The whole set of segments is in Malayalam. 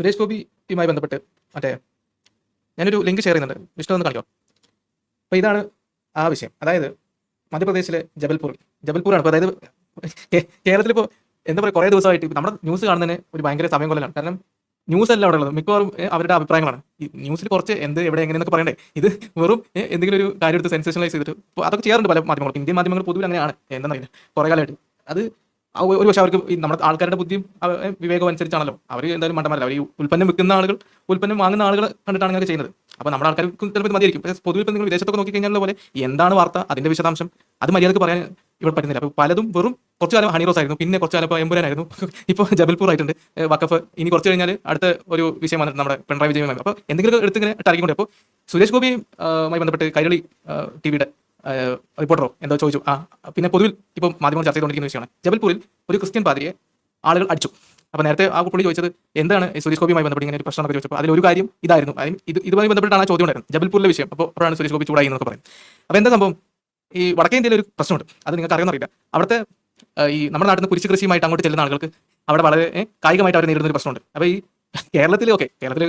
സുരേഷ് ഗോപിയുമായി ബന്ധപ്പെട്ട് മറ്റേ ഞാനൊരു ലിങ്ക് ഷെയർ ചെയ്യുന്നുണ്ട്, വിഷ്ണു ഒന്ന് കാണിക്കോ. അപ്പോൾ ഇതാണ് ആ വിഷയം. അതായത് മധ്യപ്രദേശിലെ ജബൽപൂരാണ്. ഇപ്പോൾ അതായത് കേരളത്തിലിപ്പോൾ എന്താ പറയുക, കുറേ ദിവസമായിട്ട് നമ്മുടെ ന്യൂസ് കാണുന്നതിന് ഒരു ഭയങ്കര സമയം കൊല്ലലാണ്. കാരണം ന്യൂസ് അല്ല അവിടെ ഉള്ളത്, മിക്കവാറും അവരുടെ അഭിപ്രായങ്ങളാണ്. ഈ ന്യൂസിൽ കുറച്ച് എന്ത് എവിടെ എങ്ങനെയെന്നൊക്കെ പറയണ്ടേ, ഇത് വെറും എന്തെങ്കിലും ഒരു കാര്യം എടുത്ത് സെൻസേഷനലൈസ് ചെയ്തിട്ട് അപ്പോൾ അതൊക്കെ ചെയ്യാറുണ്ട് പല മാധ്യമങ്ങളും. ഇന്ത്യൻ മാധ്യമങ്ങൾ പൊതുവിൽ അങ്ങനെയാണ്, എന്താണെന്നറിയില്ല, കുറേ കാലമായിട്ട്. അത് ഒരു പക്ഷേ അവർക്ക് ഈ നമ്മുടെ ആൾക്കാരുടെ ബുദ്ധിയും വിവേകവും അനുസരിച്ചാണല്ലോ. അവർ എന്തായാലും മണ്ടന്മാരല്ല. അവർ ഈ ഉൽപ്പന്നം വിൽക്കുന്ന ആളുകൾ, ഉൽപ്പന്നം വാങ്ങുന്ന ആളുകൾ കണ്ടിട്ടാണ് ഇങ്ങനെ ചെയ്യുന്നത്. അപ്പോൾ നമ്മുടെ ആൾക്കാർക്ക് ചിലപ്പോൾ മതിയായിരിക്കും. പക്ഷേ പൊതുവിൽ ഇപ്പോൾ നിങ്ങൾ വിദേശത്തൊക്കെ നോക്കിക്കഴിഞ്ഞാൽ പോലെ എന്താണ് വാർത്ത, അതിൻ്റെ വിശദാംശം അത് മര്യാദക്ക് പറയാൻ ഇവിടെ പറ്റുന്നില്ല. അപ്പോൾ പലതും വെറും കുറച്ച് കാലം ഹണിറോസ് ആയിരുന്നു, പിന്നെ കുറച്ച് കാലം ഇപ്പോൾ എമ്പുരാനായിരുന്നു, ഇപ്പോൾ ജബൽപൂർ ആയിട്ടുണ്ട്, വഖഫ്. ഇനി കുറച്ച് കഴിഞ്ഞാൽ അടുത്ത ഒരു വിഷയം വന്നിട്ട് നമ്മുടെ പിണറായി വിജയനുമായി. അപ്പോൾ എന്തെങ്കിലും എടുത്ത് ഇങ്ങനെ ടാർഗറ്റ്. അപ്പോൾ സുരേഷ് ഗോപിയുമായി ബന്ധപ്പെട്ട് കൈരളി ടിവിയുടെ റിപ്പോർട്ടറോ എന്തോ ചോദിച്ചു. പിന്നെ പൊതുവിൽ ഇപ്പോൾ മാധ്യമങ്ങൾ ചർച്ച ചെയ്തുകൊണ്ടിരിക്കുന്ന വിഷയമാണ്. ജബൽപൂരിൽ ഒരു ക്രിസ്ത്യൻ പാതിരിയെ ആളുകൾ അടിച്ചു. അപ്പോൾ നേരത്തെ ആ പുള്ളി ചോദിച്ചത് എന്താണ് സുരേഷ് ഗോപിയുമായി ബന്ധപ്പെട്ട് ഇങ്ങനെ ഒരു പ്രശ്നം എന്നൊക്കെ ചോദിച്ചപ്പോൾ അതിലൊരു കാര്യം ഇതായിരുന്നു. ഇതുമായി ബന്ധപ്പെട്ടാണ് ആ ചോദ്യം ഉണ്ടായിരുന്നത്, ജബൽപൂരിലെ വിഷയം. അപ്പോൾ അപ്പോഴാണ് സുരേഷ് ഗോപി ചൂടായി എന്നൊക്കെ പറയും. അപ്പോൾ എന്താ സംഭവം, ഈ വടക്കേ ഇന്ത്യയിൽ ഒരു പ്രശ്നമുണ്ട്, അത് നിങ്ങൾക്ക് അറിയാമെന്നറിയില്ല. അവിടുത്തെ ഈ നമ്മുടെ നാട്ടിൽ നിന്ന് കുരിശ് കൃഷിയുമായിട്ട് അങ്ങോട്ട് ചെല്ലുന്ന ആളുകൾക്ക് അവിടെ വളരെ കായികമായിട്ട് അവർ നേരിടുന്ന ഒരു പ്രശ്നമുണ്ട്. അപ്പോൾ ഈ കേരളത്തിൽ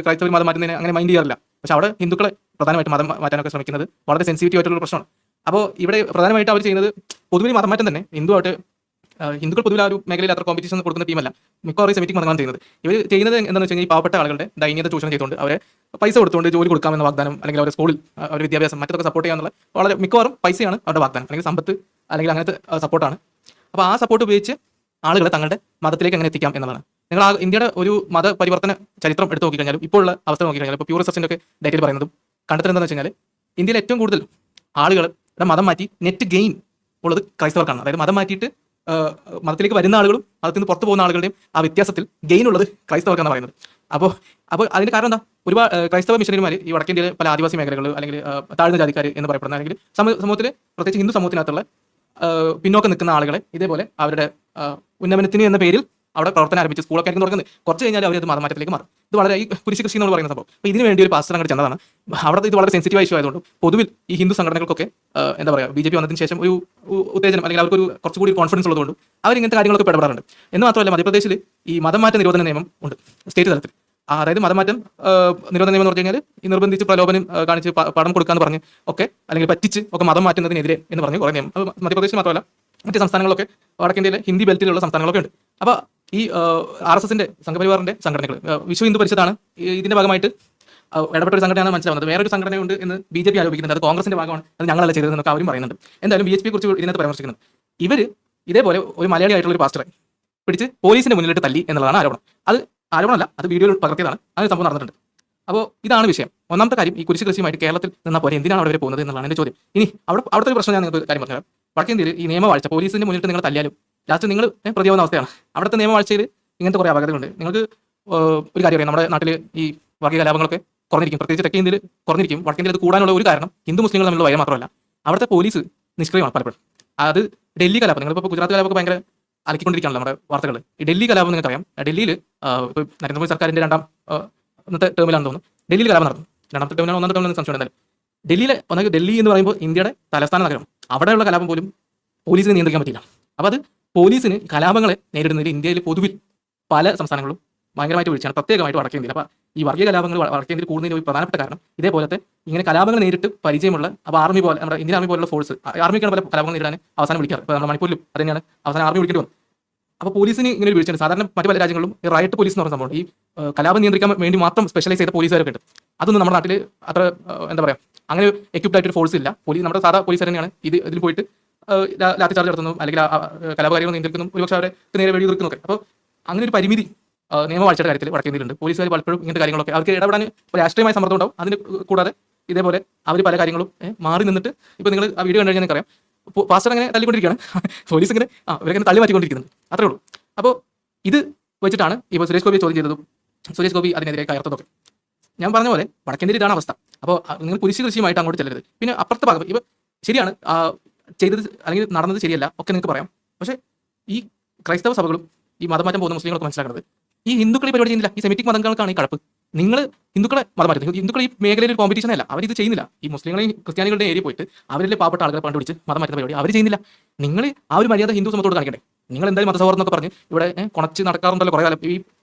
ക്രൈസ്തവർ മതം മാറ്റുന്നതിന് അങ്ങനെ മൈൻഡ് ചെയ്യാറില്ല. പക്ഷേ അവിടെ ഹിന്ദുക്കളെ പ്രധാനമായിട്ട് മതം മാറ്റാനൊക്കെ ശ്രമിക്കുന്നത് വളരെ സെൻസിറ്റീവ് ആയിട്ടുള്ള പ്രശ്നമാണ്. അപ്പോൾ ഇവിടെ പ്രധാനമായിട്ട് അവർ ചെയ്യുന്നത് പൊതുവിൽ മതം മാറ്റം തന്നെ. ഹിന്ദുക്കൾ പൊതുവിൽ ആ ഒരു മേഖലയിൽ അത്ര കോമ്പറ്റീഷൻ കൊടുക്കുന്ന ടീമല്ല, മിക്കവാറും സെമിറ്റിക് മതങ്ങളാണ് ചെയ്യുന്നത്. ഇവർ ചെയ്യുന്നത് എന്താണെന്ന് വെച്ച് കഴിഞ്ഞാൽ ഈ പാവപ്പെട്ട ആളുകളുടെ ദൈന്യത ചൂഷണം ചെയ്തുകൊണ്ട് അവരെ പൈസ കൊടുത്തുകൊണ്ട് ജോലി കൊടുക്കാമെന്ന വാഗ്ദാനം, അല്ലെങ്കിൽ അവരുടെ സ്കൂളിൽ അവരുടെ വിദ്യാഭ്യാസം മറ്റൊക്കെ സപ്പോർട്ട് ചെയ്യാനുള്ള വളരെ മിക്കവാറും പൈസയാണ് അവരുടെ വാഗ്ദാനം, അല്ലെങ്കിൽ സമ്പത്ത്, അല്ലെങ്കിൽ അങ്ങനത്തെ സപ്പോർട്ടാണ്. അപ്പോൾ ആ സപ്പോർട്ട് ഉപയോഗിച്ച് ആളുകളെ തങ്ങളുടെ മതത്തിലേക്ക് എങ്ങനെ എത്തിക്കാം എന്നതാണ്. നിങ്ങൾ ആ ഇന്ത്യയുടെ ഒരു മത പരിവർത്തന ചരിത്രം എടുത്ത് നോക്കിക്കഴിഞ്ഞാലും ഇപ്പോൾ ഉള്ള അവസ്ഥ നോക്കിക്കഴിഞ്ഞാൽ, ഇപ്പോൾ പ്യൂർ റിസർച്ചിൻ്റെ ഒക്കെ ഡേറ്റയിൽ പറയുന്നതും കണ്ടെത്തുന്നത് എന്താണെന്ന് വെച്ച് കഴിഞ്ഞാൽ ഇന്ത്യയിൽ ഏറ്റവും കൂടുതൽ ആളുകളുടെ മതം മാറ്റി നെറ്റ് ഗെയിൻ ഉള്ളത് ക്രൈസ്തവർക്കാണ്. അതായത് മതം മാറ്റിയിട്ട് മതത്തിലേക്ക് വരുന്ന ആളുകളും മതത്തിൽ നിന്ന് പുറത്തു പോകുന്ന ആളുകളുടെയും ആ വ്യത്യാസത്തിൽ ഗെയിൻ ഉള്ളത് ക്രൈസ്തവർക്കാണ് പറയുന്നത്. അപ്പോൾ അതിന്റെ കാരണം എന്താ, ഒരുപാട് ക്രൈസ്തവ മിഷനറിമാർ ഈ വടക്കേന്ത്യയിലെ പല ആദിവാസി മേഖലകൾ, അല്ലെങ്കിൽ താഴ്ന്ന ജാതിക്കാർ എന്ന് പറയപ്പെടുന്ന, അല്ലെങ്കിൽ സമൂഹത്തിൽ പ്രത്യേകിച്ച് ഹിന്ദു സമൂഹത്തിനകത്തുള്ള പിന്നോക്കം നിൽക്കുന്ന ആളുകളെ ഇതേപോലെ അവരുടെ ഉന്നമനത്തിന് എന്ന പേരിൽ അവിടെ പ്രവർത്തനം ആരംഭിച്ച് സ്കൂളൊക്കെ ആയിരിക്കും തുടങ്ങുന്നത്. കുറച്ച് കഴിഞ്ഞാൽ അവർ അത് മതമാറ്റത്തിലേക്ക് മാറും. ഇത് വളരെ ഈ കുരിശ് കൃഷി എന്ന് പറയുന്ന സംഭവം. അപ്പോൾ ഇതിന് വേണ്ടി ഒരു പാസ്റ്റർ അങ്ങോട്ട് ചെന്നതാണ്. അവിടെ ഇത് വളരെ സെൻസിറ്റീവ് ഇഷ്യൂ ആയതുകൊണ്ട് പൊതുവിൽ ഈ ഹിന്ദു സംഘടനകൾക്കൊക്കെ എന്താ പറയുക, BJP വന്നതിന് ശേഷം ഒരു ഉത്തേജനം, അല്ലെങ്കിൽ അവർക്കൊരു കുറച്ചുകൂടി കോൺഫിഡൻസ് ഉള്ളതുകൊണ്ടും അവർ ഇങ്ങനത്തെ കാര്യങ്ങളൊക്കെ ഇടപെടാറുണ്ട്. എന്ന് മാത്രമല്ല മധ്യപ്രദേശിൽ ഈ മതമാറ്റ നിരോധന നിയമം ഉണ്ട് സ്റ്റേറ്റ് തലത്തിൽ. അതായത് മതമാറ്റം നിരോധന നിയമം എന്ന് പറഞ്ഞു കഴിഞ്ഞാൽ ഈ നിർബന്ധിച്ച് പ്രലോഭനം കാണിച്ച് പണം കൊടുക്കാന്ന് പറഞ്ഞ് ഒക്കെ, അല്ലെങ്കിൽ പറ്റിച്ച് ഒക്കെ മതം മാറ്റുന്നതിനെതിരെ എന്ന് പറഞ്ഞ് കുറേ നിയമം മധ്യപ്രദേശിൽ മാത്രമല്ല മറ്റ് സംസ്ഥാനങ്ങളൊക്കെ വടക്കേന്ത്യയിലെ ഹിന്ദി ബെൽറ്റിലുള്ള സംസ്ഥാനങ്ങളൊക്കെ ഉണ്ട്. അപ്പോൾ ഈ RSSന്റെ സംഘപരിവാറിന്റെ സംഘടനകൾ, വിശ്വ ഹിന്ദു പരിഷത്താണ് ഇതിന്റെ ഭാഗമായിട്ട് ഇടപെട്ട ഒരു സംഘടനയാണ് മനസ്സിലാവുന്നത്. വേറൊരു സംഘടനയുണ്ട് എന്ന് BJP ആരോപിക്കുന്നുണ്ട്, അത് കോൺഗ്രസിന്റെ ഭാഗമാണ്, അത് ഞങ്ങളല്ല ചെയ്തതെന്നൊക്കെ അവരും പറയുന്നുണ്ട്. എന്തായാലും BHP കുറിച്ച് ഇതിനകത്ത് പരാമർശിക്കുന്നത്, ഇവർ ഇതേപോലെ ഒരു മലയാളി ആയിട്ടുള്ള ഒരു പാസ്റ്ററെ പിടിച്ച് പോലീസിന്റെ മുന്നിലിട്ട് തല്ലി എന്നുള്ളതാണ് ആരോപണം. അത് ആരോപണമല്ല, അത് വീഡിയോയിൽ പകർത്തിയതാണ്, അങ്ങനെ സംഭവം നടന്നിട്ടുണ്ട്. അപ്പോൾ ഇതാണ് വിഷയം. ഒന്നാമത്തെ കാര്യം, ഈ കുരിശ് കൃഷിയുമായിട്ട് കേരളത്തിൽ നിന്നാൽ പോലെ എന്തിനാണ് അവിടെ വരെ പോകുന്നത് എന്നുള്ളതാണ് എൻ്റെ ചോദ്യം. ഇനി അവിടുത്തെ ഒരു പ്രശ്നം ഞാൻ നിങ്ങൾക്ക് കാര്യം പറഞ്ഞുതരാം. വടക്കേന്ത്യയിൽ ഈ നിയമവാഴ്ച, പോലീസിന്റെ മുന്നിലിട്ട് നിങ്ങൾ തല്ലിയാലും ലാസ്റ്റ് നിങ്ങൾ പ്രതിയാവുന്ന അവസ്ഥയാണ്. അവിടുത്തെ നിയമവാഴ്ചയിൽ ഇങ്ങനത്തെ കുറേ അപകടങ്ങളുണ്ട്. നിങ്ങൾക്ക് ഒരു കാര്യം അറിയാം, നമ്മുടെ നാട്ടിൽ ഈ വർഗീയ കലാപങ്ങളൊക്കെ കുറഞ്ഞിരിക്കും, പ്രത്യേകിച്ച് തെക്കേ ഇന്ത്യയിൽ കുറഞ്ഞിരിക്കും. വടക്കേന്ത്യയിൽ അത് കൂടാനുള്ള ഒരു കാരണം ഹിന്ദു മുസ്ലിങ്ങൾ തമ്മിലുള്ള വൈരം മാത്രമല്ല, അവിടുത്തെ പോലീസ് നിഷ്ക്രിയമാണ് പലപ്പോഴും. അത് ഡൽഹി കലാപം, നിങ്ങളിപ്പോൾ ഗുജറാത്ത് കലാപമൊക്കെ ഭയങ്കര അലക്കിക്കൊണ്ടിരിക്കുകയാണല്ലോ നമ്മുടെ വാർത്തകൾ. ഈ ഡൽഹി കലാപം നിങ്ങൾക്കറിയാം, ഡൽഹിയിൽ ഇപ്പോൾ നരേന്ദ്രമോദി സർക്കാരിൻ്റെ ഇന്നത്തെ ടേമിലാണെന്ന് തോന്നുന്നു ഡൽഹിയിൽ കലാപം നടന്നു. രണ്ടാമത്തെ ടേമിലാണ്, ഒന്നാമത്തെ ടേമിലാണ് സംശയം. എന്തായാലും ഡൽഹി എന്ന് പറയുമ്പോൾ ഇന്ത്യയുടെ തലസ്ഥാന നഗരം, അവിടെയുള്ള കലാപം പോലും പോലീസിനെ നിയന്ത്രിക്കാൻ പറ്റില്ല. അപ്പോൾ അത് പോലീസിന് കലാപങ്ങളെ നേരിടുന്നതിൽ ഇന്ത്യയിൽ പൊതുവിൽ പല സംസ്ഥാനങ്ങളും ഭയങ്കരമായിട്ട് വീഴ്ചയാണ്, പ്രത്യേകമായിട്ട് വടക്കേന്ത്യയിൽ. അപ്പോൾ ഈ വർഗീയ കലാപങ്ങൾ വടക്കേന്ത്യയിൽ കൂടുന്നതിന് ഒരു പ്രധാനപ്പെട്ട കാരണം ഇതേപോലത്തെ ഇങ്ങനെ കലാപങ്ങൾ നേരിട്ട് പരിചയമുള്ള, അപ്പോൾ ആർമി പോലെ, നമ്മുടെ ഇന്ത്യൻ ആർമി പോലുള്ള ഫോഴ്സ്, ആർമിക്കാണ് പല കലാപങ്ങൾ നേരിടാൻ അവസാനം വിളിക്കാറ്. ഇപ്പോൾ നമ്മുടെ മണിപ്പൂരിലും അത് തന്നെയാണ് അവസാനം ആർമി വിളിക്കേണ്ടി വന്നത്. അപ്പോൾ പോലീസിന് ഇങ്ങനെ ഒരു വീഴ്ചയുണ്ട്. സാധാരണ മറ്റു പല രാജ്യങ്ങളിലും ഈ റൈറ്റ് പോലീസ് എന്ന് പറയുന്ന സംഭവം, ഈ കലാപം നിയന്ത്രിക്കാൻ വേണ്ടി മാത്രം സ്പെഷ്യലൈസ് ചെയ്ത പോലീസുകാരൊക്കെ ഉണ്ട്. അതൊന്നും നമ്മുടെ നാട്ടിൽ അത്ര എന്താ പറയുക, അങ്ങനെ എക്വിപ്ഡ് ആയിട്ടൊരു ഫോഴ്സ് ഇല്ല. നമ്മുടെ സാധാ പോലീസ് തന്നെയാണ് ഇതിൽ പോയിട്ട് ലാത്തി ചാർജ് നടത്തുന്നു, അല്ലെങ്കിൽ കലാപകാരികൾ നിയന്ത്രിക്കുന്നു, ഒരുപക്ഷെ അവരെ നേരെ വെടി തീർക്കുന്നൊക്കെ. അപ്പോൾ അങ്ങനെ ഒരു പരിമിതി നിയമവാഴ്ചയുടെ കാര്യത്തിൽ വടക്കേന്ത്യയിലുണ്ട്. പോലീസുകാർ പലപ്പോഴും ഇങ്ങനത്തെ കാര്യങ്ങളൊക്കെ അവർക്ക് ഇടപെടാൻ രാഷ്ട്രീയമായ സമ്മർദ്ദം ഉണ്ടാവും. അതിന് കൂടാതെ ഇതേപോലെ അവർ പല കാര്യങ്ങളും മാറി നിന്നിട്ട്, ഇപ്പോൾ നിങ്ങൾ ആ വീഡിയോ കണ്ടു കഴിഞ്ഞാൽ നിങ്ങൾക്കറിയാം, പാസ്റ്റർ അങ്ങനെ തല്ലിക്കൊണ്ടിരിക്കുകയാണ്, പോലീസ് ഇങ്ങനെ ഇവരങ്ങനെ തള്ളി മാറ്റിക്കൊണ്ടിരിക്കുന്നുണ്ട്, അത്രേ ഉള്ളൂ. അപ്പോൾ ഇത് വെച്ചിട്ടാണ് ഇപ്പോൾ സുരേഷ് ഗോപിയെ ചോദ്യം ചെയ്തതും സുരേഷ് ഗോപി അതിനെതിരെ കയർത്തതൊക്കെ. ഞാൻ പറഞ്ഞ പോലെ വടക്കേന്ത്യയിൽ ഇതാണ് അവസ്ഥ. അപ്പോൾ നിങ്ങൾ കുരിശ് കൃഷിയുമായിട്ട് അങ്ങോട്ട് ചെല്ലരുത്. പിന്നെ അപ്പുറത്തെ ഭാഗം ഇപ്പോൾ ശരിയാണ്, ചെയ്തത് അല്ലെങ്കിൽ നടന്നത് ശരിയല്ല ഒക്കെ നിങ്ങൾക്ക് പറയാം. പക്ഷേ ഈ ക്രൈസ്തവ സഭകളും ഈ മതമാറ്റം പോകുന്ന മുസ്ലിങ്ങളൊക്കെ മനസ്സിലാക്കുന്നത്, ഈ ഹിന്ദുക്കളെ പരിപാടി ചെയ്യുന്നില്ല, ഈ സെമിറ്റിക് മതങ്ങൾക്കാണ് ഈ കടപ്പ്. നിങ്ങൾ ഹിന്ദുക്കളെ മതം മാറ്റുന്നത്, ഹിന്ദുക്കൾ ഈ മേഖലയിൽ ഒരു കോമ്പറ്റീഷൻ അല്ല, അവരിത് ചെയ്യുന്നില്ല. ഈ മുസ്ലിങ്ങളെയും ക്രിസ്ത്യാനികളുടെ ഏരിയ പോയിട്ട് അവരിലെ പാവപ്പെട്ട ആളുകളെ കണ്ടുപിടിച്ച് മതം മാറ്റുന്ന പരിപാടി അവർ ചെയ്യുന്നില്ല. നിങ്ങൾ ആ ഒരു മര്യാദ ഹിന്ദു സമൂഹത്തോട് കാണിക്കട്ടെ. നിങ്ങൾ എന്തായാലും മതസൗഹാർദ്ദം എന്നൊക്കെ പറഞ്ഞ് ഇവിടെ കുണച്ച് നടക്കാറുണ്ടല്ലോ കുറേ കാലം. ഈ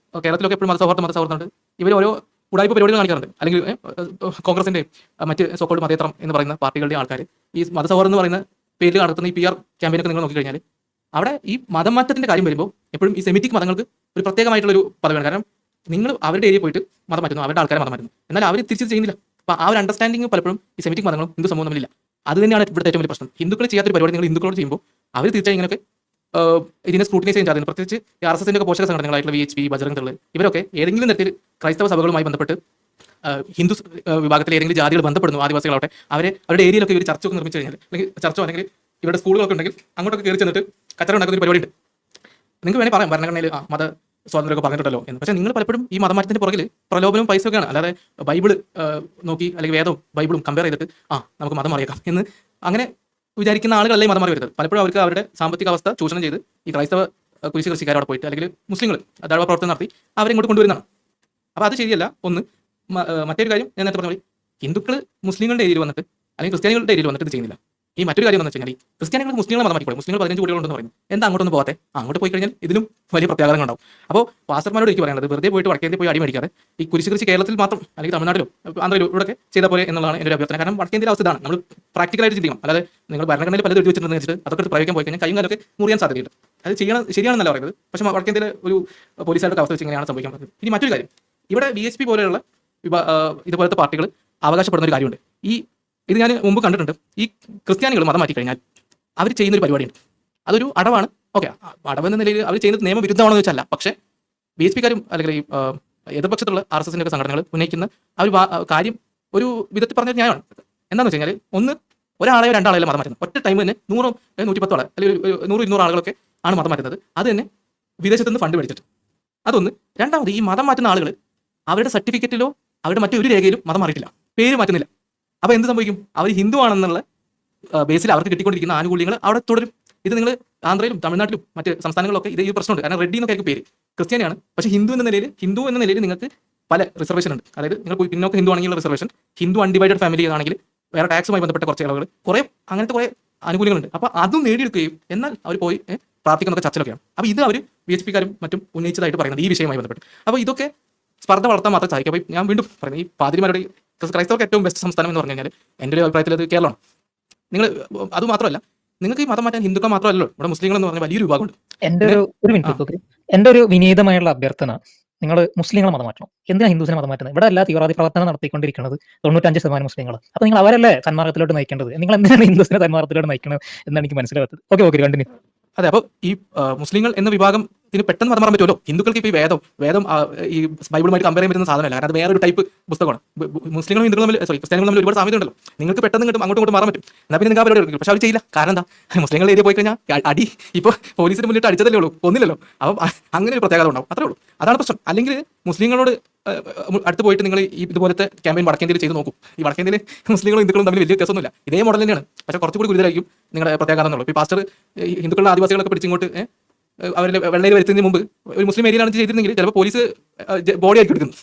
കേരളത്തിലൊക്കെ എപ്പോഴും മതസൗഹാർദ്ദം ഉണ്ട്. ഇവർ ഓരോ ഉടായ്പ പരിപാടികൾ കാണിക്കാറുണ്ട്. അല്ലെങ്കിൽ കോൺഗ്രസിന്റെ മറ്റ് സോക്കോൾഡ് മതേതരം എന്ന് പറയുന്ന പാർട്ടികളുടെ ആൾക്കാർ ഈ മതസൗഹാർദ്ദം എന്ന് പറയുന്ന പേരിൽ നടത്തുന്ന ഈ PR ക്യാമ്പയിനൊക്കെ നിങ്ങൾ നോക്കിക്കഴിഞ്ഞാൽ അവിടെ ഈ മതം മാറ്റത്തിന്റെ കാര്യം വരുമ്പോൾ എപ്പോഴും ഈ സെമിറ്റിക് മതങ്ങൾക്ക് ഒരു പ്രത്യേകമായിട്ടുള്ള ഒരു പദവിയാണ്. കാരണം നിങ്ങൾ അവരുടെ ഏരിയ പോയിട്ട് മതം മാറ്റുന്നു, അവരുടെ ആൾക്കാരെ മതം മാറ്റുന്നു, എന്നാൽ അവർ തിരിച്ച് ചെയ്യുന്നില്ല. അപ്പോൾ ആ ഒരു അണ്ടർസ്റ്റാൻഡിംഗ് പലപ്പോഴും ഈ സെമിറ്റിക് മതങ്ങളും ഹിന്ദു സമൂഹം തമ്മിലില്ല. അത് തന്നെയാണ് ഇവിടുത്തെ ഏറ്റവും വലിയ പ്രശ്നം. ഹിന്ദുക്കൾ ചെയ്യാത്തൊരു പരിപാടി നിങ്ങൾ ഹിന്ദുക്കളോട് ചെയ്യുമ്പോൾ അവർ തീർച്ചയായും ഇങ്ങനെയൊക്കെ ഇതിനെ സ്ക്രൂട്ടിനൈസ് ചെയ്യാൻ സാധ്യത. പ്രത്യേകിച്ച് RSSന്റെ ഒക്കെ പോഷക സംഘടനകളായിട്ടുള്ള VHP, ബജറംഗ് ദൾ, ഇവരൊക്കെ ഏതെങ്കിലും തരത്തിൽ ക്രൈസ്തവ സഭകളുമായി ബന്ധപ്പെട്ട് ഹിന്ദു വിഭാഗത്തിലെ ഏതെങ്കിലും ജാതികൾ ബന്ധപ്പെടുന്നു, ആദിവാസികളാവട്ടെ, അവരുടെ ഏരിയയിലൊക്കെ ഇവർ ചർച്ചൊക്കെ നിർമ്മിച്ചു കഴിഞ്ഞാൽ, അല്ലെങ്കിൽ ചർച്ചോ അല്ലെങ്കിൽ ഇവരുടെ സ്കൂളുകളൊക്കെ ഉണ്ടെങ്കിൽ അങ്ങോട്ടൊക്കെ കയറി ചെന്നിട്ട് കച്ചറ ഉണ്ടാക്കുന്ന ഒരു പരിപാടി ഉണ്ട്. നിങ്ങൾക്ക് വേണേൽ പറയാം ഭരണഘടനയിൽ മത സ്വാതന്ത്ര്യമൊക്കെ പറഞ്ഞിട്ടുണ്ടല്ലോ എന്ന്. പക്ഷേ നിങ്ങൾ പലപ്പോഴും ഈ മതമാറ്റത്തിന്റെ പുറകിൽ പ്രലോഭനവും പൈസയൊക്കെയാണ്. അല്ലാതെ ബൈബിൾ നോക്കി അല്ലെങ്കിൽ വേദവും ബൈബിളും കമ്പയർ ചെയ്തിട്ട് നമുക്ക് മതം അറിയാം എന്ന് അങ്ങനെ വിചാരിക്കുന്ന ആളുകളല്ലേ മതം മാറി വരുന്നത്. പലപ്പോഴും അവർക്ക് അവരുടെ സാമ്പത്തിക അവസ്ഥ ചൂഷണം ചെയ്ത് ഈ ക്രൈസ്തവ കുരിശ് കൃഷിക്കാരോട് പോയിട്ട് അല്ലെങ്കിൽ മുസ്ലിങ്ങൾ ദഴവ പ്രവർത്തനം നടത്തി അവരെ ഇങ്ങോട്ട് കൊണ്ടുവരുന്നതാണ്. അപ്പോൾ അത് ശരിയല്ല. ഒന്ന് മറ്റൊരു കാര്യം ഞാൻ നേരത്തെ പറഞ്ഞ പോലെ ഹിന്ദുക്കൾ മുസ്ലിങ്ങളുടെ ഏരിയയിൽ വന്നിട്ട് അല്ലെങ്കിൽ ക്രിസ്ത്യാനികളുടെ ഏരിയയിൽ വന്നിട്ട് ഇത് ചെയ്യുന്നില്ല. ഈ മറ്റൊരു കാര്യം എന്ന് വെച്ച് കഴിഞ്ഞാൽ ക്രിസ്ത്യാനികൾ മുസ്ലിങ്ങളെ മതം മാറ്റിക്കോളെ. മുസ്ലിങ്ങൾ 15 കോടികളുണ്ടെന്ന് പറയുന്നത് എന്താ അങ്ങോട്ടൊന്നും പോകാതെ? അങ്ങോട്ട് പോയി കഴിഞ്ഞാൽ ഇതിലും വലിയ പ്രത്യാഘാതങ്ങൾ ഉണ്ടാവും. അപ്പോൾ പാസ്റ്റർമാരോട് എനിക്ക് പറയുന്നത് വെറുതെ പോയിട്ട് വടക്കേന്ത്യ പോയി അടി മേടിക്കാതെ ഈ കുരിശ് കൃഷി കേരളത്തിൽ മാത്രം അല്ലെങ്കിൽ തമിഴ്നാട്ടിലോ ആന്ധ്രയിലോ ഇവിടെയൊക്കെ ചെയ്താൽ പോലെ എന്നുള്ളതാണ് എൻ്റെ ഒരു അഭ്യർത്ഥന. കാരണം വടക്കേന്ത്യയിലെ അവസ്ഥ ഇതാണ്. നമ്മൾ പ്രാക്ടിക്കലായിട്ട് ചിന്തിക്കണം. അല്ലാതെ നിങ്ങൾ ഭരണഘടനയിൽ പലതും എഴുതി വെച്ചിട്ടുണ്ടെന്ന് വെച്ചിട്ട് അതൊക്കെ പ്രയോഗിക്കാൻ പോയി കഴിഞ്ഞാൽ കൈയും കാലൊക്കെ മുറിയാൻ സാധ്യതയുണ്ട്. അത് ശരിയാണെന്നല്ല പറയുന്നത്. പക്ഷേ വടക്കേന്ത്യയിലെ ഒരു പോലീസുകാരുടെ അവസ്ഥ വെച്ച് ഇങ്ങനെയാണ് സംഭവിക്കാൻ പറ്റുന്നത്. ഇനി മറ്റൊരു കാര്യം, ഇവിടെ VHP പോലെയുള്ള ഇതുപോലത്തെ പാർട്ടികൾ അവകാശപ്പെടുന്ന ഒരു കാര്യമുണ്ട്. ഇത് ഞാൻ മുമ്പ് കണ്ടിട്ടുണ്ട്. ഈ ക്രിസ്ത്യാനികൾ മതം മാറ്റി കഴിഞ്ഞാൽ അവർ ചെയ്യുന്നൊരു പരിപാടിയുണ്ട്. അതൊരു അടവാണ്. ഓക്കെ, അടവെന്ന നിലയിൽ അവർ ചെയ്യുന്നത് നിയമവിരുദ്ധമാണെന്ന് വെച്ചല്ല. പക്ഷേ VHPക്കാരും അല്ലെങ്കിൽ ഈ എതിർപക്ഷത്തുള്ള RSSന്റെ ഒക്കെ സംഘടനകൾ ഉന്നയിക്കുന്ന ആ ഒരു കാര്യം ഒരു വിധത്തിൽ പറഞ്ഞ ന്യായമാണ്. എന്താണെന്ന് വെച്ച് കഴിഞ്ഞാൽ ഒന്ന് ഒരാളെയോ രണ്ടാളെയോ മതം മാറ്റുന്നത്. ഒറ്റ ടൈം തന്നെ 100 110 ആളെ അല്ലെങ്കിൽ 100 200 ആളുകളൊക്കെ ആണ് മതം മാറ്റുന്നത്. അത് തന്നെ വിദേശത്ത് നിന്ന് ഫണ്ട് മേടിച്ചിട്ട്. അതൊന്ന്. രണ്ടാമത് ഈ മതം മാറ്റുന്ന ആളുകൾ അവരുടെ സർട്ടിഫിക്കറ്റിലോ അവരുടെ മറ്റൊരു രേഖയിലും മതം മാറിയിട്ടില്ല, പേര് മാറ്റുന്നില്ല. അപ്പോൾ എന്ത് സംഭവിക്കും? അവർ ഹിന്ദു ആണെന്നുള്ള ബേസിൽ അവർക്ക് കിട്ടിക്കൊണ്ടിരിക്കുന്ന ആനുകൂല്യങ്ങൾ അവിടെ തുടരും. ഇത് നിങ്ങൾ ആന്ധ്രയിലും തമിഴ്നാട്ടിലും മറ്റ് സംസ്ഥാനങ്ങളിലൊക്കെ ഇത് ഈ പ്രശ്നമുണ്ട്. കാരണം റെഡ്ഡി എന്നൊക്കെ ആയിരിക്കും പേര്, ക്രിസ്ത്യാനിയാണ്. പക്ഷേ ഹിന്ദു എന്ന നിലയിൽ നിങ്ങൾക്ക് പല റിസർവേഷൻ ഉണ്ട്. അതായത് നിങ്ങൾ പിന്നോക്ക ഹിന്ദു ആണെങ്കിലുള്ള റിസർവേഷൻ, ഹിന്ദു അൺഡിവൈഡഡ് ഫാമിലി ആണെങ്കിൽ വേറെ ടാക്സുമായി ബന്ധപ്പെട്ട കുറച്ച് ഇളവുകൾ, കുറേ അങ്ങനത്തെ കുറേ ആനുകൂല്യങ്ങളുണ്ട്. അപ്പോൾ അതും നേടിയെടുക്കുകയും എന്നാൽ അവർ പോയി പ്രാർത്ഥിക്കുന്നതൊക്കെ ചർച്ചയിലൊക്കെയാണ്. അപ്പോൾ ഇത് അവർ VHPക്കാരും മറ്റും ഉന്നയിച്ചതായിട്ട് പറയുന്നത് ഈ വിഷയവുമായി ബന്ധപ്പെട്ട്. അപ്പോൾ ഇതൊക്കെ സ്പർദ്ധ വളർത്താൻ മാത്രം സഹായിക്കും. അപ്പോൾ ഞാൻ വീണ്ടും പറയുന്നത് ഈ പാതിരിമാരുടെ ക്രൈസ്തവർക്ക് ഏറ്റവും ബെസ്റ്റ് സംസ്ഥാനം എന്ന് പറഞ്ഞു കഴിഞ്ഞാൽ എൻ്റെ ഒരു അഭിപ്രായത്തിൽ അത് കേരളമാണ്. നിങ്ങൾ അത് മാത്രമല്ല, നിങ്ങൾക്ക് ഈ മതം മാറ്റാൻ ഹിന്ദുക്കൾ മാത്രമല്ലല്ലോ, ഇവിടെ മുസ്ലിങ്ങൾ എന്ന് പറഞ്ഞാൽ വലിയൊരു വിഭാഗമുണ്ട്. എൻ്റെ ഒരു വിനീതമായുള്ള അഭ്യർത്ഥന, നിങ്ങൾ മുസ്ലിങ്ങളെ മതം മാറ്റണം. എന്തിനാണ് ഹിന്ദുസിനെ മതം മാറ്റുന്നത്? ഇവിടെ എല്ലാ തീവ്രവാദി പ്രവർത്തനം നടത്തിക്കൊണ്ടിരിക്കുന്നത് 95% മുസ്ലിങ്ങൾ. അപ്പോൾ നിങ്ങൾ അവരല്ലേ സന്മാർഗത്തിലോട്ട് നയിക്കേണ്ടത്? നിങ്ങൾ എന്തിനാണ് ഹിന്ദുസിനെ സന്മാർഗത്തിലോട്ട് നയിക്കുന്നത് എന്നാണ് എനിക്ക് മനസ്സിലാകാത്തത്. Okay continue. അതെ, അപ്പോൾ ഈ മുസ്ലിങ്ങൾ എന്ന വിഭാഗത്തിന് പെട്ടെന്ന് മതം മാറാൻ പറ്റുമല്ലോ. ഹിന്ദുക്കൾക്ക് ഇപ്പോൾ ഈ വേദം ഈ ബൈബിളുമായിട്ട് കമ്പയർ ചെയ്യാൻ പറ്റുന്ന സാധനമല്ല. കാരണം അത് വേറൊരു ടൈപ്പ് പുസ്തകമാണ്. മുസ്ലിങ്ങളും ഹിന്ദുക്കളും തമ്മിൽ ക്രിസ്ത്യാനികളും തമ്മിൽ ഒരുപാട് സാമ്യത ഉണ്ടല്ലോ. നിങ്ങൾക്ക് പെട്ടെന്ന് അങ്ങോട്ടും മാറാൻ പറ്റും. എന്നാൽ പിന്നെ നിങ്ങൾക്ക് പരിപാടി എടുക്കും. പക്ഷേ അവർ ചെയ്യില്ല. കാരണം എന്താ? മുസ്ലിങ്ങളുടെ ഏരിയ പോയി കഴിഞ്ഞാൽ അടി ഇപ്പോൾ പോലീസിന് മുന്നിട്ട് അടിച്ചതല്ലേ ഉള്ളൂ, ഒന്നില്ലല്ലോ. അപ്പം അങ്ങനെ ഒരു പ്രത്യേകത ഉണ്ടാവും, അത്രേ ഉള്ളൂ. അതാണ് പ്രശ്നം. അല്ലെങ്കിൽ മുസ്ലിങ്ങളോട് അടുത്ത് പോയിട്ട് നിങ്ങൾ ഈ ഇതുപോലത്തെ ക്യാമ്പയിൻ വടക്കേന്ത്യയിൽ ചെയ്ത് നോക്കും. ഈ വടക്കേന്ത്യയിൽ മുസ്ലിങ്ങളും ഹിന്ദുക്കളും തമ്മിൽ വലിയ വ്യത്യാസമൊന്നുമില്ല. ഇതേ മോഡൽ തന്നെയാണ്. പക്ഷേ കുറച്ചുകൂടി ഗുരുതരായിരിക്കും നിങ്ങളുടെ പ്രത്യേകത എന്നുള്ളൂ. ഇപ്പോൾ പാസ്റ്റർ ഹിന്ദുക്കളുടെ ആദിവാസികളൊക്കെ പിടിച്ചിങ്ങോട്ട് അവരിൽ വെള്ളയിൽ വരുത്തുന്നതിന് മുമ്പ് ഒരു മുസ്ലിം ഏരിയയിലാണ് ചെയ്തിരുന്നെങ്കിൽ ചിലപ്പോൾ പോലീസ് ബോഡി ആക്കി എടുക്കുന്നു.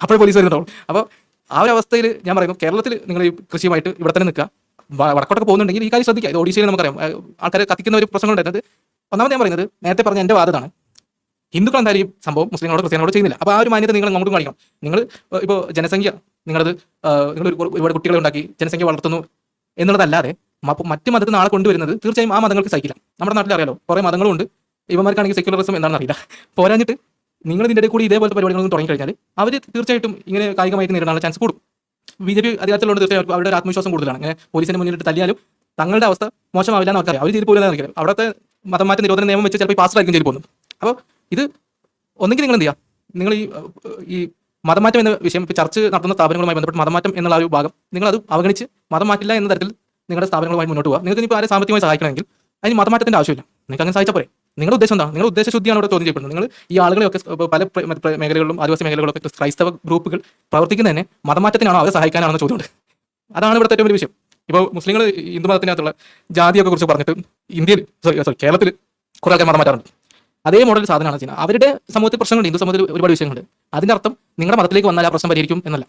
അപ്പോൾ പോലീസ് വരുന്നുണ്ടാവും. അപ്പോൾ ആ ഒരു അവസ്ഥയിൽ ഞാൻ പറയുന്നു, കേരളത്തിൽ നിങ്ങൾ ഈ കൃഷിയുമായിട്ട് ഇവിടെ തന്നെ നിൽക്കുക. വടക്കോട്ടൊക്കെ പോകുന്നുണ്ടെങ്കിൽ ഈ കാര്യം ശ്രദ്ധിക്കുക. ഇത് ഒഡീഷയിൽ നമുക്കറിയാം ആൾക്കാരെ കത്തിക്കുന്ന ഒരു പ്രശ്നങ്ങളുണ്ടായിരുന്നത്. ഒന്നാമത് ഞാൻ പറയുന്നത്, നേരത്തെ പറഞ്ഞ എൻ്റെ വാദമാണ്, ഹിന്ദുക്കൾ എന്തായാലും സംഭവം മുസ്ലിങ്ങളോട് ക്രിസ്ത്യാനോട് ചെയ്യുന്നില്ല. അപ്പോൾ ആ ഒരു മാന്യത നിങ്ങൾ അങ്ങോട്ടും കാണിക്കണം. നിങ്ങൾ ഇപ്പോൾ ജനസംഖ്യ നിങ്ങൾ ഒരുപാട് കുട്ടികളെ ഉണ്ടാക്കി ജനസംഖ്യ വളർത്തുന്നു എന്നുള്ളതല്ലാതെ മറ്റ് മതത്തിൽ നാളെ കൊണ്ടുവരുന്നത് തീർച്ചയായും ആ മതങ്ങൾക്ക് സഹിക്കില്ല. നമ്മുടെ നാട്ടിൽ അറിയാലോ, കുറേ മതങ്ങളുണ്ട്. ഇവന്മാർക്കാണെങ്കിൽ സെക്യുലറിസം എന്താണെന്ന് അറിയില്ല. പോരാഞ്ഞിട്ട് നിങ്ങൾ ഇതിൻ്റെ കൂടി ഇതേപോലത്തെ പരിപാടികളൊന്നും തുടങ്ങിക്കഴിഞ്ഞാൽ അവർ തീർച്ചയായിട്ടും ഇങ്ങനെ കായികമായിട്ട് നേരിടാനുള്ള ചാൻസ് കൂടും. BJP അധികാരത്തിലുണ്ട്, തീർച്ചയായും അവരുടെ ഒരു ആത്മവിശ്വാസം കൂടുതലാണ്. ഇങ്ങനെ പോലീസിന് മുന്നിലിട്ട് തല്ലിയാലും തങ്ങളുടെ അവസ്ഥ മോശമാവില്ല എന്ന് അവർക്കറിയാം. അവർ ജയിലിൽ പോലും അറിയാം. അവിടുത്തെ മതമാറ്റ നിരോധന നിയമം വെച്ച് ചിലപ്പോൾ ഈ പാസ്റ്ററായിരിക്കും ജയിലിൽ പോകുന്നത്. അപ്പോൾ ഇത് ഒന്നെങ്കിൽ നിങ്ങൾ എന്ത് ചെയ്യുക, നിങ്ങൾ ഈ മതമാറ്റം എന്ന വിഷയം ഇപ്പോൾ ചർച്ച നടത്തുന്ന സ്ഥാപനങ്ങളുമായി ബന്ധപ്പെട്ട് മതമാറ്റം എന്നുള്ള ഒരു ഭാഗം നിങ്ങളത് അവഗണിച്ച് മതം മാറ്റില്ല എന്ന തരത്തിൽ നിങ്ങളുടെ സ്ഥാപനങ്ങളുമായി മുന്നോട്ട് പോകുക. നിങ്ങൾക്ക് ഇപ്പോൾ ആരെ സാമ്പത്തികമായി സഹായിക്കണമെങ്കിൽ അതിന് മതമാറ്റത്തിൻ്റെ ആവശ്യമില്ല. നിങ്ങൾക്ക് അങ്ങനെ സഹായിച്ചാൽ പോരെ. നിങ്ങളുടെ ഉദ്ദേശം എന്താണ്? നിങ്ങളുടെ ഉദ്ദേശശുദ്ധിയാണ് ഇവിടെ ചോദ്യം ചെയ്യപ്പെടുന്നത്. നിങ്ങൾ ഈ ആളുകളെയൊക്കെ പല മേഖലകളിലും ആദിവാസി മേഖലകളിലൊക്കെ ക്രൈസ്തവ ഗ്രൂപ്പുകൾ പ്രവർത്തിക്കുന്നത് തന്നെ മതമാറ്റത്തിനാണോ അവരെ സഹായിക്കാനാണെന്ന് ചോദ്യമുണ്ട്. അതാണ് ഇവിടുത്തെ ഏറ്റവും വലിയ വിഷയം. ഇപ്പോൾ മുസ്ലിങ്ങൾ ഹിന്ദു മതത്തിനകത്തുള്ള ജാതിയൊക്കെ കുറിച്ച് പറഞ്ഞിട്ട് കേരളത്തിൽ കുറേ ആൾക്കാർ മതം മാറ്റാറുണ്ട്. അതേ മോഡൽ സാധനമാണ് ചെയ്യുന്നത്. അവരുടെ സമൂഹത്തിൽ പ്രശ്നങ്ങളുണ്ട്, ഹിന്ദു സമൂഹത്തിൽ ഒരുപാട് വിഷയങ്ങളുണ്ട്. അതിൻ്റെ അർത്ഥം നിങ്ങളുടെ മതത്തിലേക്ക് വന്നാൽ ആ പ്രശ്നം പരിഹരിക്കും എന്നല്ല.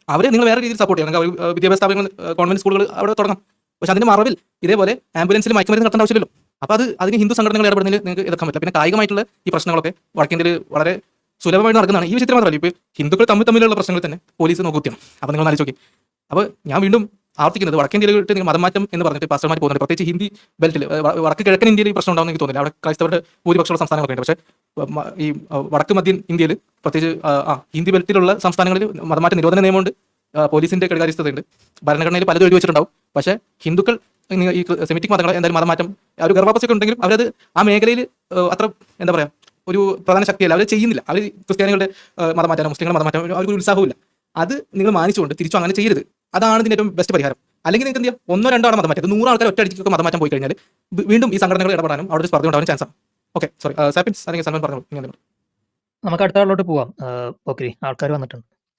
അവരെ നിങ്ങൾ വേറെ രീതിയിൽ സപ്പോർട്ട് ചെയ്യണം. വിദ്യാഭ്യാസ സ്ഥാപനങ്ങൾ, കോൺവെന്റ് സ്കൂളുകൾ അവിടെ തുടങ്ങാം. പക്ഷെ അതിൻ്റെ മറവിൽ ഇതേപോലെ ആംബുലൻസിൽ മയക്കുമരുന്ന് നടത്തേണ്ട ആവശ്യമില്ലല്ലോ. അപ്പോൾ അതിന് ഹിന്ദു സംഘടനകൾ ഇടപെടുന്നതിൽ നിങ്ങൾക്ക് എതിർക്കാൻ പറ്റില്ല. പിന്നെ കായികമായിട്ടുള്ള ഈ പ്രശ്നങ്ങളൊക്കെ വടക്കേന്ത്യയിൽ വളരെ സുലഭമായി നടക്കുന്നതാണ്. ഈ വിഷയത്തിൽ മാത്രമല്ല, ഇപ്പോൾ ഹിന്ദുക്കൾ തമ്മിലുള്ള പ്രശ്നങ്ങൾ തന്നെ പോലീസ് നോക്കുകയാണ്. അപ്പോൾ നിങ്ങൾ ആലോചിച്ച് നോക്കി. അപ്പോൾ ഞാൻ വീണ്ടും ആവർത്തിക്കുന്നത്, വടക്കൻ ഇന്ത്യയിലോട്ട് നിങ്ങൾ മതം മാറ്റം എന്ന് പറഞ്ഞിട്ട് പാസ്റ്റർമാർ പോകുന്നുണ്ട്. പ്രത്യേകിച്ച് ഹിന്ദി ബെൽറ്റിൽ, വടക്ക് കിഴക്കൻ ഇന്ത്യയിൽ ഈ പ്രശ്നം ഉണ്ടാവുമെന്ന് എനിക്ക് തോന്നുന്നില്ല. അവിടെ ക്രൈസ്തവരുടെ ഭൂരിപക്ഷമുള്ള സംസ്ഥാനങ്ങളൊക്കെ ഉണ്ട്. പക്ഷേ ഈ വടക്ക് മധ്യൻ ഇന്ത്യയിൽ പ്രത്യേകിച്ച് ഹിന്ദി ബെൽറ്റിലുള്ള സംസ്ഥാനങ്ങളിൽ മതമാറ്റ നിരോധന നിയമമുണ്ട്, പോലീസിന്റെ കൈകാര്യസ്ഥതയുണ്ട്, ഭരണഘടനയിൽ പലതും എഴുതി വെച്ചിട്ടുണ്ടാവും. പക്ഷേ ഹിന്ദുക്കൾ ഈ സെമിറ്റിക് മതങ്ങൾ എന്തായാലും മതമാറ്റം ഒരു ഗർഭാപസ്യൊക്കെ ഉണ്ടെങ്കിലും അവരത് ആ മേഖലയിൽ അത്ര എന്താ പറയുക ഒരു പ്രധാന ശക്തിയല്ല, അവർ ചെയ്യുന്നില്ല. അവർ ക്രിസ്ത്യാനികളുടെ മതം മാറ്റാനോ മുസ്ലിങ്ങളുടെ മതം മാറ്റാനോ അവർക്ക് ഉത്സാഹമില്ല. അത് നിങ്ങൾ മാനിച്ചുകൊണ്ട് തിരിച്ചു അങ്ങനെ ചെയ്യരുത്. അതാണ് ഇതിന്റെ ഏറ്റവും ബെസ്റ്റ് പരിഹാരം. അല്ലെങ്കിൽ നിങ്ങൾക്ക് എന്ത് ചെയ്യാം, 1-2 ആളെ മതം മാറ്റം, 100 ആൾക്കാർ ഒറ്റ അടിക്കൊക്കെ മതം മാറ്റാൻ പോയി കഴിഞ്ഞാൽ വീണ്ടും ഈ സംഘടനകൾ ഇടപെടാനും അവിടെ ഒരു സ്പർദ്ധ ഉണ്ടാവാനും ചാൻസ് ആണ്. ഓക്കെ, സോറി സാപ്പിൻസ് അല്ലെങ്കിൽ സൽമാൻ പറഞ്ഞു. നമുക്ക് അടുത്ത ആളിലോട്ട് പോവാം. ഓക്കെ, ആൾക്കാർ വന്നിട്ടുണ്ട്.